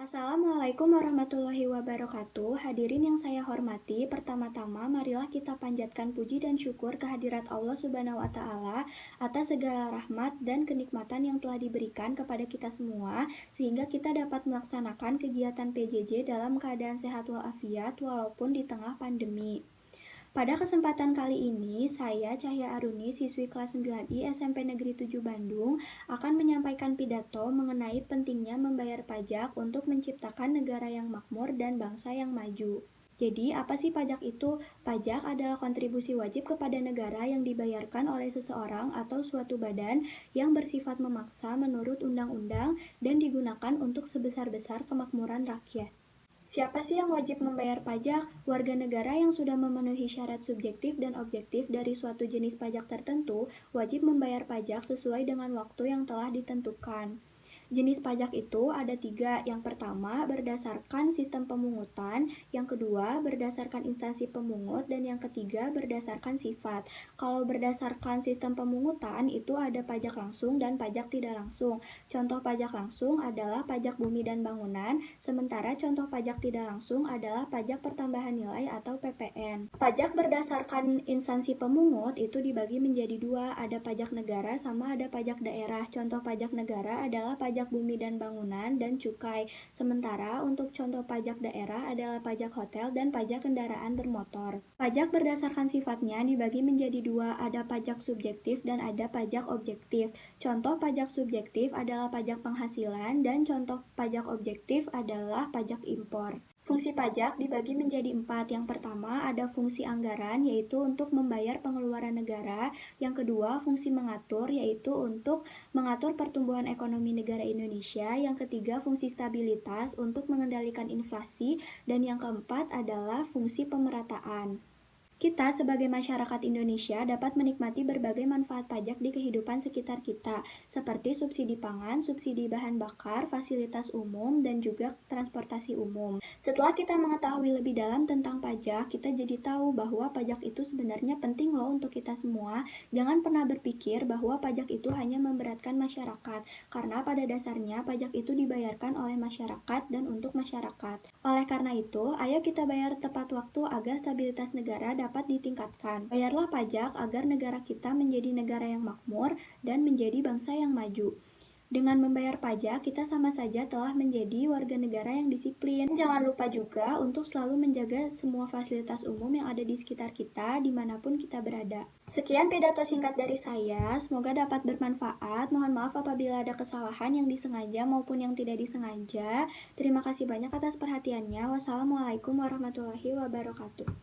Assalamualaikum warahmatullahi wabarakatuh. Hadirin yang saya hormati, pertama-tama marilah kita panjatkan puji dan syukur kehadirat Allah Subhanahu wa taala atas segala rahmat dan kenikmatan yang telah diberikan kepada kita semua sehingga kita dapat melaksanakan kegiatan PJJ dalam keadaan sehat walafiat walaupun di tengah pandemi. Pada kesempatan kali ini, saya Cahya Aruni, siswi kelas 9I SMP Negeri 7 Bandung, akan menyampaikan pidato mengenai pentingnya membayar pajak untuk menciptakan negara yang makmur dan bangsa yang maju. Jadi, apa sih pajak itu? Pajak adalah kontribusi wajib kepada negara yang dibayarkan oleh seseorang atau suatu badan yang bersifat memaksa menurut undang-undang dan digunakan untuk sebesar-besar kemakmuran rakyat. Siapa sih yang wajib membayar pajak? Warga negara yang sudah memenuhi syarat subjektif dan objektif dari suatu jenis pajak tertentu wajib membayar pajak sesuai dengan waktu yang telah ditentukan. Jenis pajak itu ada tiga. Yang pertama, berdasarkan sistem pemungutan. Yang kedua, berdasarkan instansi pemungut. Dan yang ketiga, berdasarkan sifat. Kalau berdasarkan sistem pemungutan, itu ada pajak langsung dan pajak tidak langsung. Contoh pajak langsung adalah pajak bumi dan bangunan, sementara contoh pajak tidak langsung adalah pajak pertambahan nilai atau PPN. Pajak berdasarkan instansi pemungut itu dibagi menjadi dua, ada pajak negara sama ada pajak daerah. Contoh pajak negara adalah pajak bumi dan bangunan dan cukai. Sementara untuk contoh pajak daerah adalah pajak hotel dan pajak kendaraan bermotor. Pajak berdasarkan sifatnya dibagi menjadi dua, ada pajak subjektif dan ada pajak objektif. Contoh pajak subjektif adalah pajak penghasilan dan contoh pajak objektif adalah pajak impor. Fungsi pajak dibagi menjadi empat. Yang pertama ada fungsi anggaran, yaitu untuk membayar pengeluaran negara. Yang kedua fungsi mengatur, yaitu untuk mengatur pertumbuhan ekonomi negara Indonesia. Yang ketiga fungsi stabilitas untuk mengendalikan inflasi. Dan yang keempat adalah fungsi pemerataan. Kita sebagai masyarakat Indonesia dapat menikmati berbagai manfaat pajak di kehidupan sekitar kita, seperti subsidi pangan, subsidi bahan bakar, fasilitas umum, dan juga transportasi umum. Setelah kita mengetahui lebih dalam tentang pajak, kita jadi tahu bahwa pajak itu sebenarnya penting loh untuk kita semua. Jangan pernah berpikir bahwa pajak itu hanya memberatkan masyarakat, karena pada dasarnya pajak itu dibayarkan oleh masyarakat dan untuk masyarakat. Oleh karena itu, ayo kita bayar tepat waktu agar stabilitas negara dapat ditingkatkan. Bayarlah pajak agar negara kita menjadi negara yang makmur dan menjadi bangsa yang maju. Dengan membayar pajak, kita sama saja telah menjadi warga negara yang disiplin. Jangan lupa juga untuk selalu menjaga semua fasilitas umum yang ada di sekitar kita, dimanapun kita berada. Sekian pidato singkat dari saya, semoga dapat bermanfaat. Mohon maaf apabila ada kesalahan yang disengaja maupun yang tidak disengaja. Terima kasih banyak atas perhatiannya. Wassalamualaikum warahmatullahi wabarakatuh.